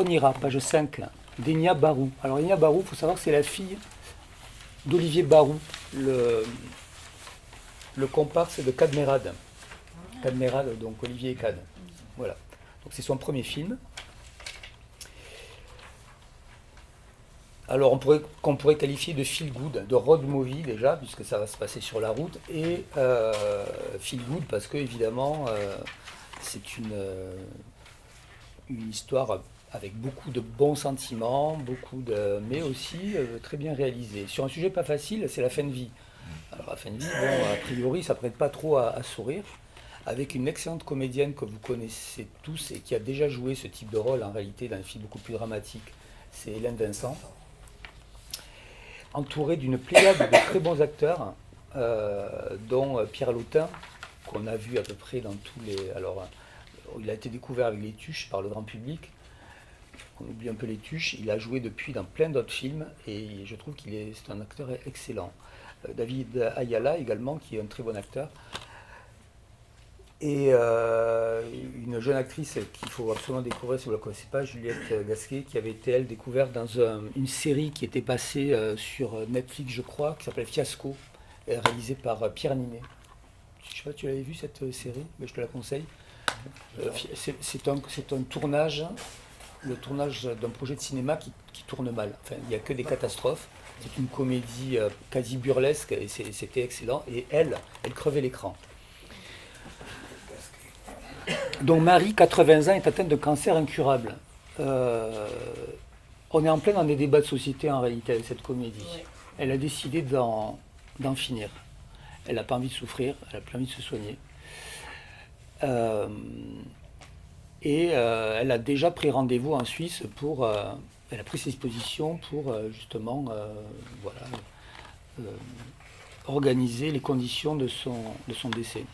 On ira, page 5, d'Enya Barou. Alors Enya Barou, il faut savoir que c'est la fille d'Olivier Barou, le comparse de Cadmerade. Cadmerade, donc Olivier et Cad. Voilà. Donc c'est son premier film. Alors qu'on pourrait qualifier de feel good, de road movie déjà, puisque ça va se passer sur la route, et feel good parce que évidemment c'est une histoire avec beaucoup de bons sentiments, mais aussi très bien réalisée. Sur un sujet pas facile, c'est la fin de vie. Alors la fin de vie, bon, a priori, ça prête pas trop à sourire, avec une excellente comédienne que vous connaissez tous et qui a déjà joué ce type de rôle en réalité dans un film beaucoup plus dramatique, c'est Hélène Vincent, entourée d'une pléiade de très bons acteurs, dont Pierre Lautin, qu'on a vu à peu près dans tous les... Alors, il a été découvert avec Les Tuches par le grand public. On oublie un peu Les Tuches. Il a joué depuis dans plein d'autres films et je trouve c'est un acteur excellent. David Ayala également, qui est un très bon acteur. Et une jeune actrice qu'il faut absolument découvrir si vous ne la connaissez pas, Juliette Gasquet, qui avait été, elle, découverte dans une série qui était passée sur Netflix, je crois, qui s'appelle Fiasco, réalisée par Pierre Ninet. Je ne sais pas si tu l'avais vu cette série, mais je te la conseille. C'est un tournage, le tournage d'un projet de cinéma qui tourne mal. Enfin, il n'y a que des catastrophes. C'est une comédie quasi burlesque et c'était excellent. Et elle crevait l'écran. Donc Marie, 80 ans, est atteinte de cancer incurable. On est en plein dans des débats de société en réalité avec cette comédie. Ouais. Elle a décidé d'en finir. Elle n'a pas envie de souffrir, elle n'a plus envie de se soigner. Elle a déjà pris rendez-vous en Suisse pour... elle a pris ses dispositions pour justement organiser les conditions de son décès.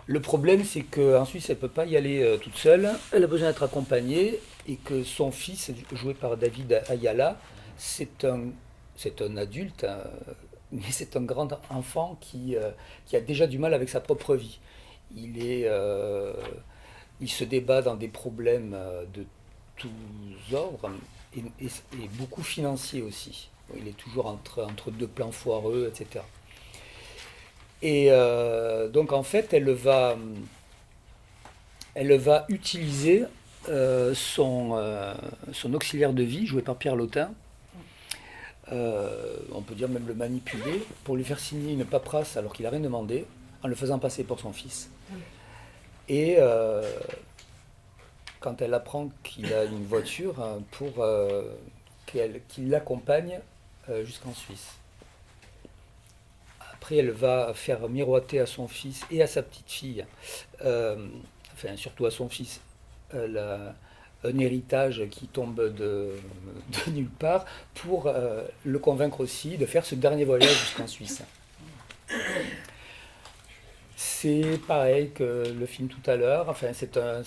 Le problème, c'est qu'en Suisse, elle ne peut pas y aller toute seule. Elle a besoin d'être accompagnée et que son fils, joué par David Ayala, c'est un adulte, mais c'est un grand enfant qui a déjà du mal avec sa propre vie. Il se débat dans des problèmes de tous ordres et beaucoup financiers aussi. Il est toujours entre deux plans foireux, etc. Et donc en fait, elle va utiliser son auxiliaire de vie, joué par Pierre Lautin, on peut dire même le manipuler, pour lui faire signer une paperasse alors qu'il n'a rien demandé, en le faisant passer pour son fils. Et quand elle apprend qu'il a une voiture, pour qu'il l'accompagne jusqu'en Suisse. Après, elle va faire miroiter à son fils et à sa petite fille, enfin surtout à son fils, un héritage qui tombe de nulle part pour le convaincre aussi de faire ce dernier voyage jusqu'en Suisse. C'est pareil que le film tout à l'heure. Enfin, c'est un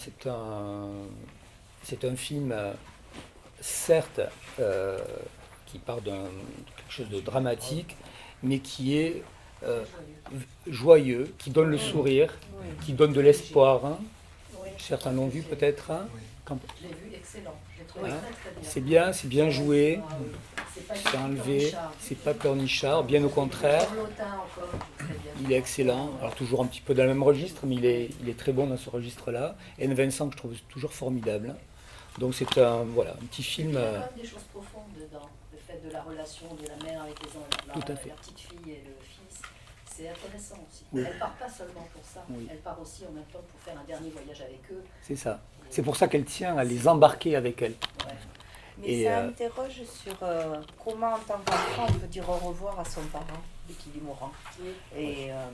film, certes, qui part de quelque chose de dramatique, mais qui est joyeux, qui donne le sourire, qui donne de l'espoir. Hein. Certains l'ont vu peut-être. Hein. Je l'ai vu, excellent. Je l'ai trouvé très bien. C'est bien joué, c'est enlevé, c'est pas pleurnichard, bien au contraire. Il est excellent, alors toujours un petit peu dans le même registre, mais il est très bon dans ce registre-là. Et Vincent, que je trouve toujours formidable. Donc c'est un petit film. Il y a quand même des choses profondes dedans, le fait de la relation de la mère avec la petite fille et le fils. C'est intéressant aussi. Oui. Elle part pas seulement pour ça, elle part aussi en même temps pour faire un dernier voyage avec eux. C'est ça. C'est pour ça qu'elle tient à les embarquer avec elle. Ouais. Mais ça interroge sur comment en tant qu'enfant on peut dire au revoir à son parent dès qu'il est mourant. Oui.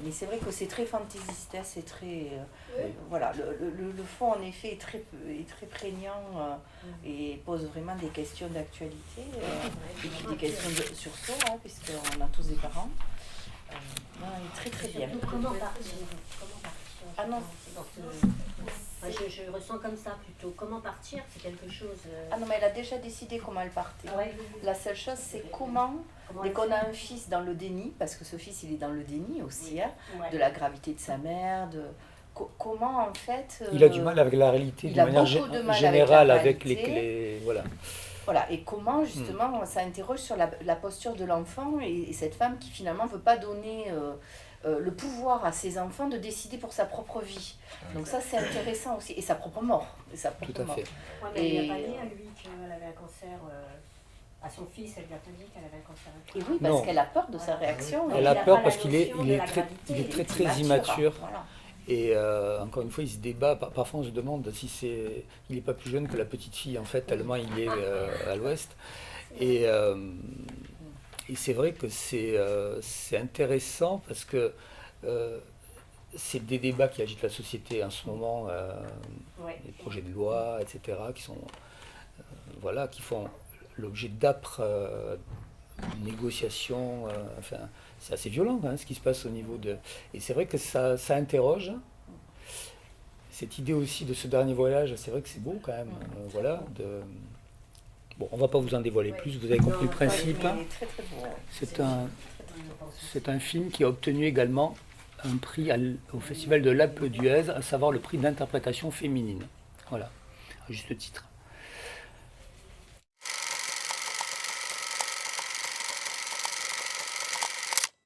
Mais c'est vrai que c'est très fantaisiste, hein, c'est très... voilà, le fond en effet est très prégnant et pose vraiment des questions d'actualité et puis des questions sur soi, hein, puisqu'on a tous des parents. Non, il est très bien. Comment partir Ah non, je ressens comme ça plutôt. Comment partir, c'est quelque chose... Ah non, mais elle a déjà décidé comment elle partait. Ah ouais. La seule chose, c'est comment dès qu'on a un fils dans le déni, parce que ce fils, il est dans le déni aussi, hein, de la gravité de sa mère, comment en fait... il a du mal avec la réalité, de manière générale, avec les voilà. Voilà, et comment justement ça interroge sur la posture de l'enfant et cette femme qui finalement ne veut pas donner le pouvoir à ses enfants de décider pour sa propre vie. Donc ça c'est intéressant aussi, et sa propre mort. Tout à fait. Ouais, mais il n'a pas dit à lui qu'elle avait un cancer, à son fils, elle lui a pas dit qu'elle avait un cancer. Et oui, parce qu'elle a peur de sa réaction. Elle a peur parce qu'il est très immature. Voilà. Et encore une fois, il se débat. Parfois, on se demande si il n'est pas plus jeune que la petite fille, en fait, tellement il est à l'ouest. Et c'est vrai que c'est intéressant parce que c'est des débats qui agitent la société en ce moment, les projets de loi, etc., qui sont qui font l'objet d'âpres négociations. Enfin, c'est assez violent ce qui se passe au niveau de... Et c'est vrai que ça interroge. Cette idée aussi de ce dernier voyage, c'est vrai que c'est beau quand même. Bon, on ne va pas vous en dévoiler plus, vous avez compris le principe. C'est un film qui a obtenu également un prix au Festival de l'Alpe d'Huez, à savoir le prix d'interprétation féminine. Voilà, à juste titre.